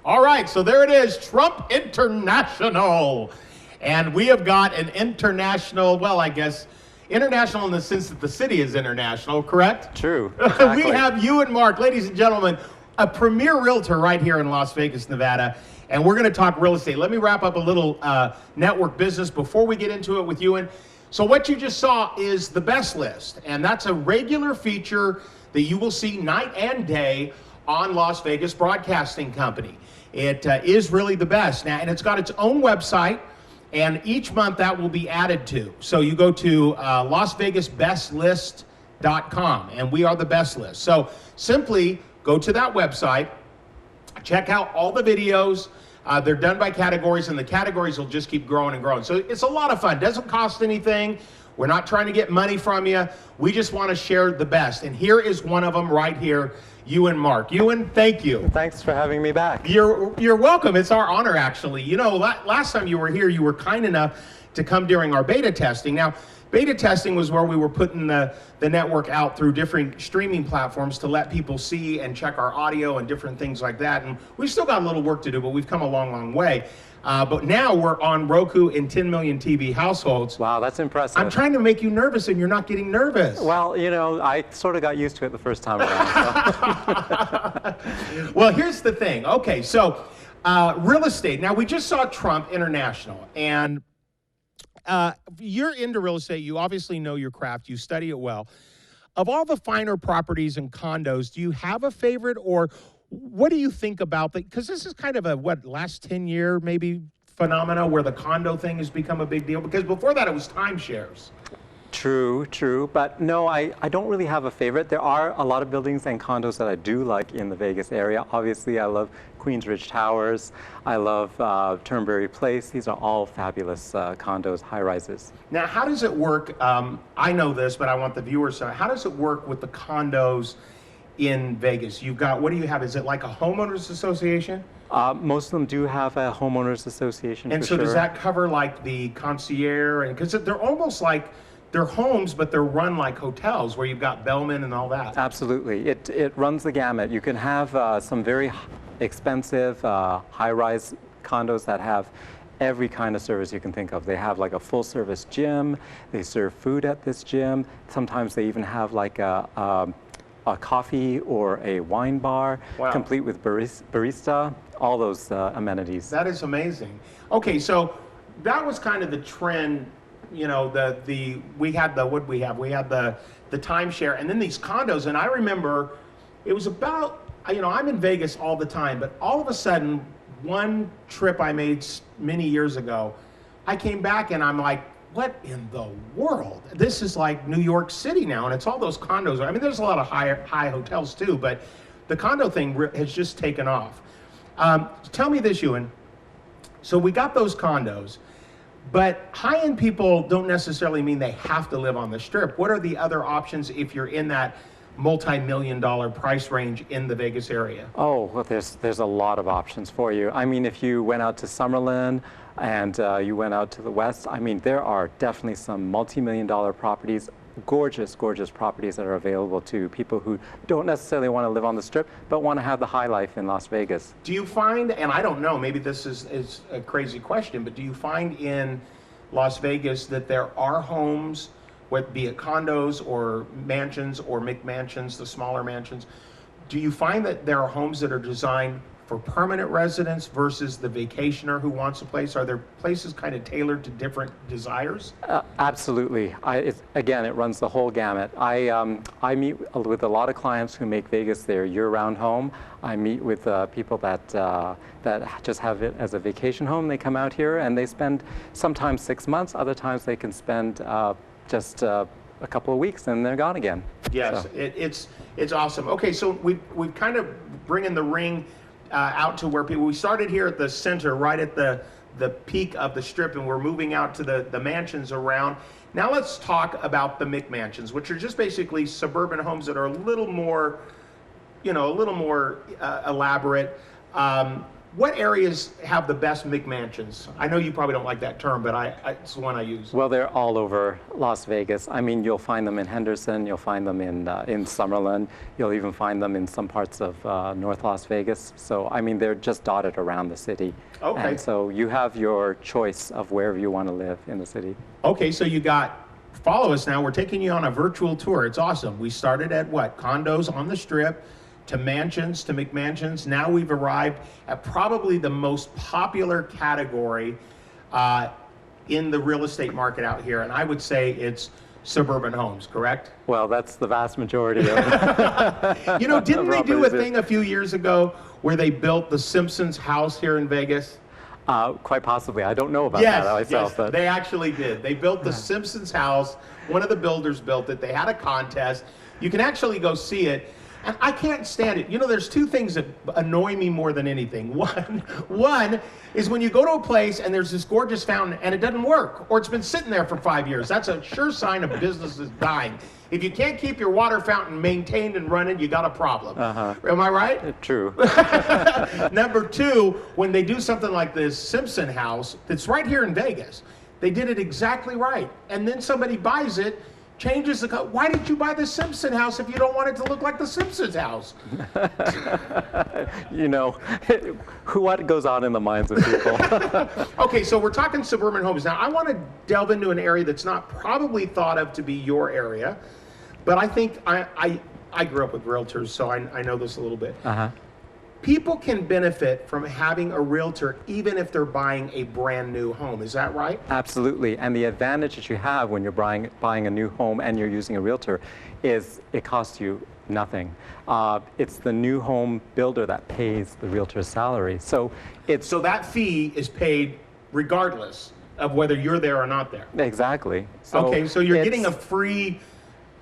All right, so there it is, Trump International. And we have got an international, well, I guess, international in the sense that the city is international, correct? True. Exactly. We have Eiwin Mark, ladies and gentlemen, a premier realtor right here in Las Vegas, Nevada. And we're going to talk real estate. Let me wrap up a little network business before we get into it with Eiwin. So what you just saw is the best list. And that's a regular feature that you will see night and day on Las Vegas Broadcasting Company. It is really the best. Now, and it's got its own website, and each month that will be added to. So you go to LasVegasBestList.com, and we are the best list. So simply go to that website, check out all the videos. They're done by categories, and the categories will just keep growing and growing. So it's a lot of fun. Doesn't cost anything. We're not trying to get money from you. We just want to share the best. And here is one of them right here, Eiwin Mark. Eiwin, thank you. Thanks for having me back. You're welcome. It's our honor, actually. You know, last time you were here, you were kind enough to come during our beta testing. Now, beta testing was where we were putting the network out through different streaming platforms to let people see and check our audio and different things like that. And we've still got a little work to do, but we've come a long, long way. But now we're on Roku in 10 million TV households. Wow, that's impressive. I'm trying to make you nervous, and you're not getting nervous. Well, you know, I sort of got used to it the first time around. So. Well, here's the thing. Okay, so real estate. Now, we just saw Trump International, and you're into real estate. You obviously know your craft. You study it well. Of all the finer properties and condos, do you have a favorite, or what do you think about that? Because this is kind of a, last 10-year maybe phenomena where the condo thing has become a big deal? Because before that, it was timeshares. True. But no, I don't really have a favorite. There are a lot of buildings and condos that I do like in the Vegas area. Obviously, I love Queensridge Towers. I love Turnberry Place. These are all fabulous condos, high-rises. Now, how does it work? I know this, but I want the viewers to know. How does it work with the condos in Vegas? You've got, what do you have? Is it like a homeowners association? Most of them do have a homeowners association. And for so sure. Does that cover like the concierge? And because they're almost like, they're homes, but they're run like hotels where you've got bellmen and all that. Absolutely. It runs the gamut. You can have some very expensive high-rise condos that have every kind of service you can think of. They have like a full-service gym. They serve food at this gym. Sometimes they even have like a coffee or a wine bar, wow, complete with barista, all those amenities. That is amazing. Okay, so that was kind of the trend. You know, we had the timeshare, and then these condos. And I remember it was about, you know, I'm in Vegas all the time, but all of a sudden, one trip I made many years ago, I came back and I'm like, what in the world? This is like New York City now, and it's all those condos. I mean, there's a lot of high hotels too, but the condo thing has just taken off. Tell me this, Eiwin. So we got those condos, but high-end people don't necessarily mean they have to live on the Strip. What are the other options if you're in that multi-million-dollar price range in the Vegas area? Oh, well, there's a lot of options for you. I mean, if you went out to Summerlin and you went out to the west, I mean, there are definitely some multi-million-dollar properties, gorgeous properties that are available to people who don't necessarily want to live on the Strip, but want to have the high life in Las Vegas. Do you find, and I don't know, maybe this is a crazy question, but do you find in Las Vegas that there are homes, be it condos or mansions or McMansions, the smaller mansions, do you find that there are homes that are designed for permanent residents versus the vacationer who wants a place? Are there places kind of tailored to different desires? Absolutely. Again, it runs the whole gamut. I meet with a lot of clients who make Vegas their year-round home. I meet with people that just have it as a vacation home. They come out here and they spend sometimes 6 months. Other times they can spend just a couple of weeks and they're gone again. Yes, so. It's awesome. Okay, so we've kind of bringing the ring out to where we started here at the center, right at the peak of the Strip, and we're moving out to the mansions around. Now let's talk about the McMansions, which are just basically suburban homes that are a little more, you know, elaborate. what areas have the best McMansions? I know you probably don't like that term, but it's the one I use. Well, they're all over Las Vegas. I mean, you'll find them in Henderson, you'll find them in Summerlin, you'll even find them in some parts of North Las Vegas. So, I mean, they're just dotted around the city. Okay. And so you have your choice of wherever you want to live in the city. Okay, so follow us now. We're taking you on a virtual tour. It's awesome. We started at what? Condos on the Strip, to mansions, to McMansions. Now we've arrived at probably the most popular category in the real estate market out here, and I would say it's suburban homes, correct? Well, that's the vast majority of it. You know, didn't they do a thing a few years ago where they built the Simpson's house here in Vegas? Quite possibly. I don't know about that myself. Yes, but they actually did. They built the Simpson's house. One of the builders built it. They had a contest. You can actually go see it. And I can't stand it. You know, there's two things that annoy me more than anything. One is when you go to a place and there's this gorgeous fountain and it doesn't work, or it's been sitting there for 5 years. That's a sure sign of business is dying. If you can't keep your water fountain maintained and running, you got a problem. Am I right? True. Number two, when they do something like this Simpson House, that's right here in Vegas, they did it exactly right. And then somebody buys it, changes the color. Why did you buy the Simpson house if you don't want it to look like the Simpsons house? You know, what goes on in the minds of people. Okay, so we're talking suburban homes. Now, I want to delve into an area that's not probably thought of to be your area, but I think I grew up with realtors, so I know this a little bit. People can benefit from having a realtor even if they're buying a brand new home. Is that right? Absolutely. And the advantage that you have when you're buying a new home and you're using a realtor is it costs you nothing. It's the new home builder that pays the realtor's salary. So that fee is paid regardless of whether you're there or not there. Exactly. Okay, so you're getting a free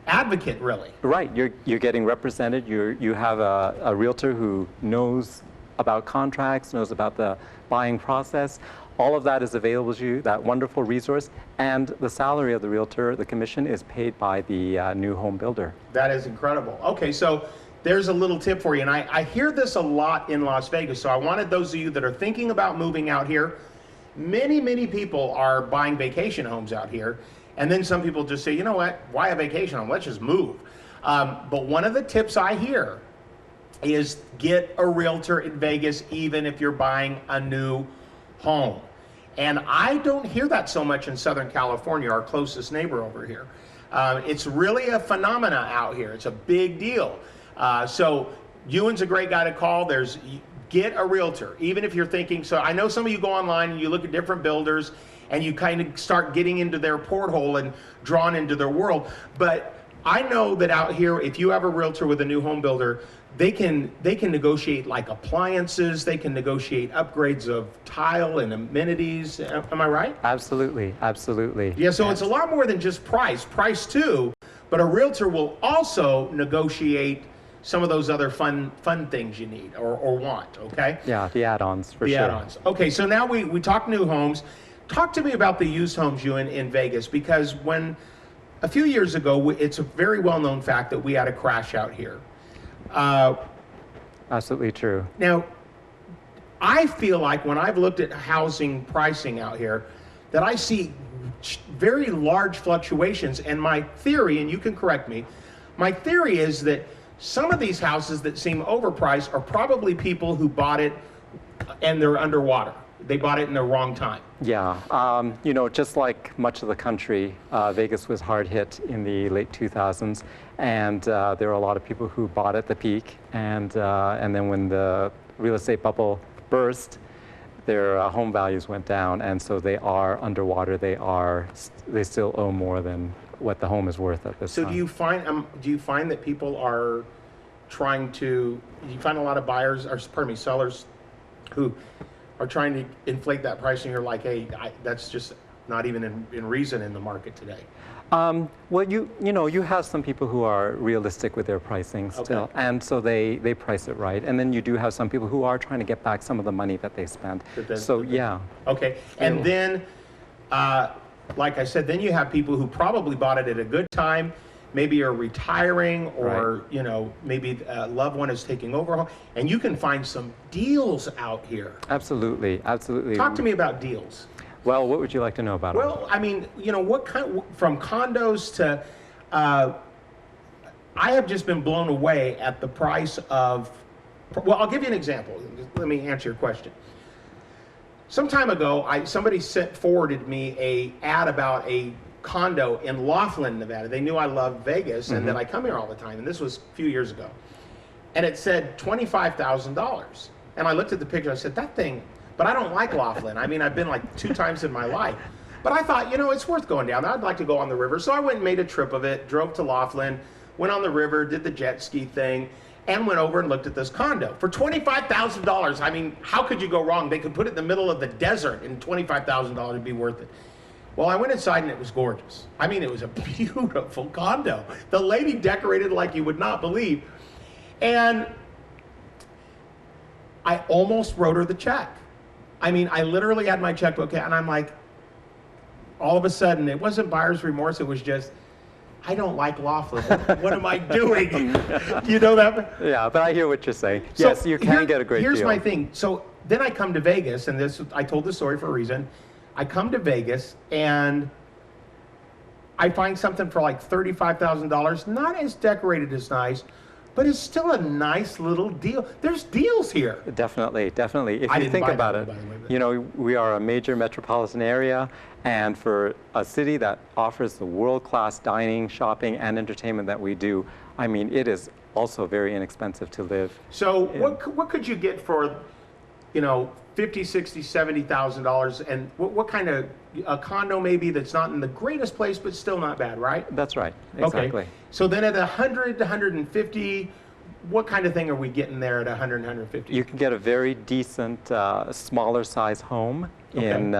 advocate, really. Right, you're getting represented. You have a realtor who knows about contracts, knows about the buying process. All of that is available to you, that wonderful resource, and the salary of the realtor, the commission, is paid by the new home builder. That is incredible. Okay, so there's a little tip for you, and I hear this a lot in Las Vegas, so I wanted those of you that are thinking about moving out here. Many people are buying vacation homes out here. And then some people just say, you know what, why a vacation home? Let's just move. But one of the tips I hear is get a realtor in Vegas even if you're buying a new home. And I don't hear that so much in Southern California, our closest neighbor over here. It's really a phenomena out here. It's a big deal. So Ewan's a great guy to call. Get a realtor, even if you're thinking, so I know some of you go online and you look at different builders and you kind of start getting into their porthole and drawn into their world. But I know that out here, if you have a realtor with a new home builder, they can negotiate like appliances, they can negotiate upgrades of tile and amenities. Am I right? Absolutely, absolutely. Yeah, so it's a lot more than just price too, but a realtor will also negotiate some of those other fun things you need or want, okay? Yeah, the add-ons for sure. The add-ons. Okay, so now we talk new homes. Talk to me about the used homes, Ewan, in Vegas, because a few years ago, it's a very well-known fact that we had a crash out here. Absolutely true. Now, I feel like when I've looked at housing pricing out here, that I see very large fluctuations, and my theory, and you can correct me, my theory is that some of these houses that seem overpriced are probably people who bought it and they're underwater. They bought it in the wrong time. Yeah, you know, just like much of the country, Vegas was hard hit in the late 2000s, and there were a lot of people who bought at the peak, and then when the real estate bubble burst, their home values went down, and so they are underwater. They still owe more than what the home is worth at this time. So do you find that people are trying to? Do you find a lot of buyers, or pardon me, sellers, who are trying to inflate that price, and you're like, hey, that's just not even in reason in the market today? Well, you know, you have some people who are realistic with their pricing still, Okay. and so they price it right. And then you do have some people who are trying to get back some of the money that they spent. Yeah. Okay, and then, like I said, then you have people who probably bought it at a good time, maybe you're retiring, or Right. you know, maybe a loved one is taking over a home, and you can find some deals out here. Absolutely, absolutely. Talk to me about deals. Well, what would you like to know about them? Well, I mean, you know, what kind, from condos to, I have just been blown away at the price of, well, I'll give you an example. Let me answer your question. Some time ago, somebody forwarded me a ad about a condo in Laughlin, Nevada. They knew I loved Vegas and that I come here all the time, and this was a few years ago. And it said $25,000. And I looked at the picture, I said, that thing, but I don't like Laughlin. I mean, I've been like 2 times in my life. But I thought, you know, it's worth going down there. I'd like to go on the river. So I went and made a trip of it, drove to Laughlin, went on the river, did the jet ski thing, and went over and looked at this condo. For $25,000, I mean, how could you go wrong? They could put it in the middle of the desert and $25,000 would be worth it. Well, I went inside and it was gorgeous. I mean, it was a beautiful condo. The lady decorated like you would not believe. And I almost wrote her the check. I mean, I literally had my checkbook and I'm like, all of a sudden, it wasn't buyer's remorse, it was just, I don't like Laughlin. What am I doing? You know that? Yeah, but I hear what you're saying. So Yes, you can get a great deal. Here's my thing. So then I come to Vegas, and I told this story for a reason. I come to Vegas, and I find something for like $35,000, not as decorated as nice, but it's still a nice little deal. There's deals here. Definitely, definitely. If I you didn't think buy about that it, one, by the way, but- you know, we are a major metropolitan area, and for a city that offers the world-class dining, shopping, and entertainment that we do, I mean, it is also very inexpensive to live. So what could you get for, you know, $50,000, $60,000, $70,000, and what kind of a condo maybe that's not in the greatest place, but still not bad, right? That's right, exactly. Okay. So then at 100 to 150, what kind of thing are we getting there at 100 and 150? You can get a very decent, smaller size home in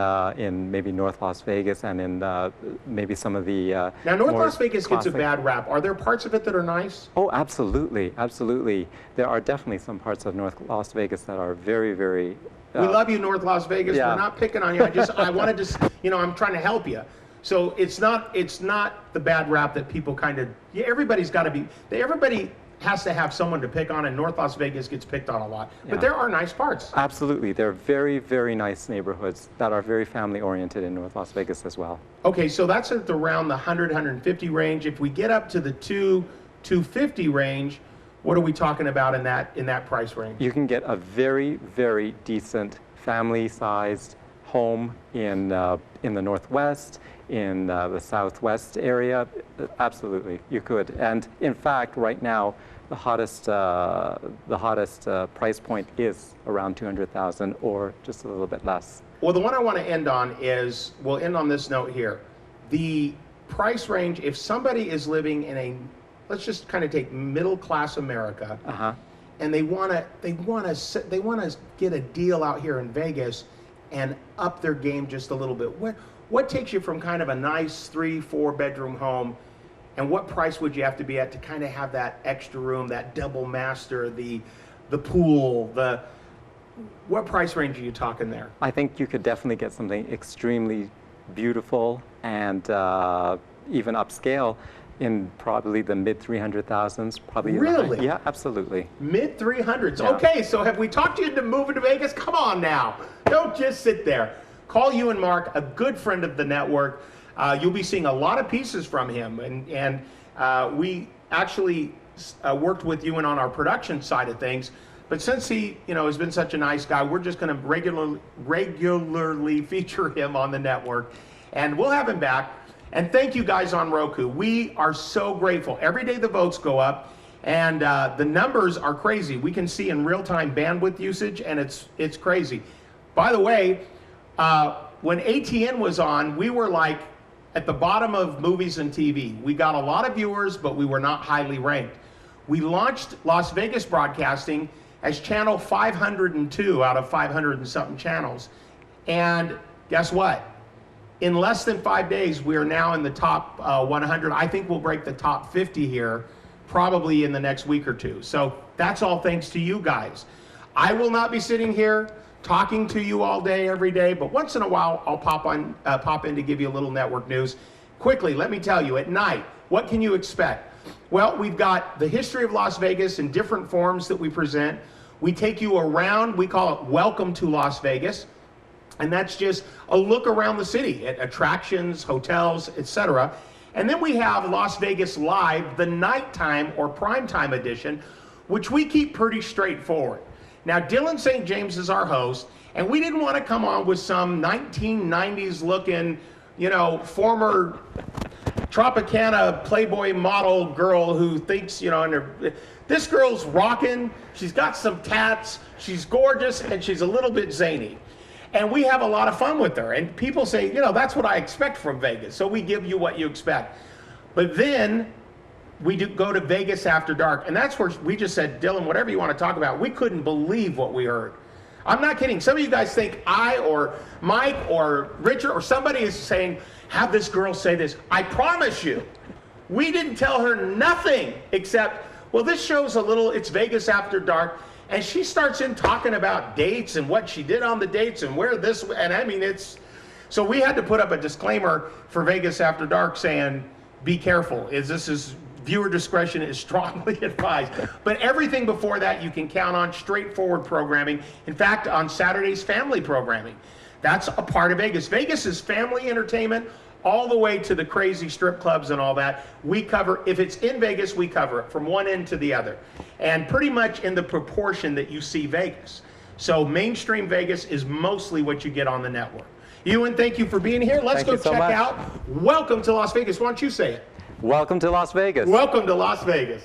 maybe North Las Vegas and in maybe some of the Now, North more Las Vegas gets a classic- bad rap. Are there parts of it that are nice? Oh, absolutely, absolutely. There are definitely some parts of North Las Vegas that are very, very. We love you, North Las Vegas. yeah. We're not picking on you. I wanted to, you know, I'm trying to help you. So it's not the bad rap that people kind of, everybody's got to be, everybody has to have someone to pick on, and North Las Vegas gets picked on a lot. But Yeah. there are nice parts. Absolutely. There are very, very nice neighborhoods that are very family oriented in North Las Vegas as well. Okay, so that's at around the 100, 150 range. If we get up to the 250 range, what are we talking about in that price range? You can get a very, very decent family-sized home in the Northwest, in the Southwest area. Absolutely, you could. And in fact, right now, the hottest price point is around 200,000 or just a little bit less. Well, the one I want to end on is, we'll end on this note here. The price range, if somebody is living in a, let's just kind of take middle class America, and they want to get a deal out here in Vegas and up their game just a little bit. What takes you from kind of a nice 3-4 bedroom home, and what price would you have to be at to kind of have that extra room, that double master, the pool, what price range are you talking there? I think you could definitely get something extremely beautiful and even upscale in probably the mid 300,000s. Probably. Really? Yeah, absolutely. Mid 300s. Yeah. Okay, so have we talked you into moving to Vegas? Come on now. Don't just sit there. Call Eiwin Mark, a good friend of the network. You'll be seeing a lot of pieces from him, and we actually worked with Eiwin on our production side of things. But since he, has been such a nice guy, we're just going to regularly feature him on the network, and we'll have him back. And thank you guys on Roku. We are so grateful. Every day the votes go up, and the numbers are crazy. We can see in real time bandwidth usage, and it's crazy. By the way, when ATN was on, we were like at the bottom of movies and TV. We got a lot of viewers, but we were not highly ranked. We launched Las Vegas Broadcasting as channel 502 out of 500 and something channels. And guess what? In less than 5 days, we are now in the top 100. I think we'll break the top 50 here probably in the next week or two. So that's all thanks to you guys. I will not be sitting here talking to you all day, every day, but once in a while, I'll pop in to give you a little network news. Quickly, let me tell you, at night, What can you expect? Well, we've got the history of Las Vegas in different forms that we present. We take you around, we call it Welcome to Las Vegas. And that's just a look around the city at attractions, hotels, etc. And then we have Las Vegas Live, the nighttime or primetime edition, which we keep pretty straightforward. Now, Dylan St. James is our host, and we didn't want to come on with some 1990s looking, you know, former Tropicana Playboy model girl who thinks, you know, this girl's rocking, she's got some tats, she's gorgeous, and she's a little bit zany. And we have a lot of fun with her. And people say, you know, that's what I expect from Vegas. So we give you what you expect. But then we do go to Vegas After Dark. And that's where we just said, Dylan, whatever you want to talk about. We couldn't believe what we heard. I'm not kidding. Some of you guys think I or Mike or Richard or somebody is saying, have this girl say this. I promise you, we didn't tell her nothing except, well, this show's a little, it's Vegas After Dark. And she starts in talking about dates and what she did on the dates and where this, and I mean, it's, so we had to put up a disclaimer for Vegas After Dark saying, be careful, this is viewer discretion is strongly advised. But everything before that you can count on straightforward programming. In fact, on Saturdays, family programming. That's a part of Vegas. Vegas is family entertainment all the way to the crazy strip clubs and all that. We cover, if it's in Vegas, we cover it from one end to the other. And pretty much in the proportion that you see Vegas. So mainstream Vegas is mostly what you get on the network. Eiwin, thank you for being here. Let's go check out Welcome to Las Vegas. Why don't you say it? Welcome to Las Vegas. Welcome to Las Vegas.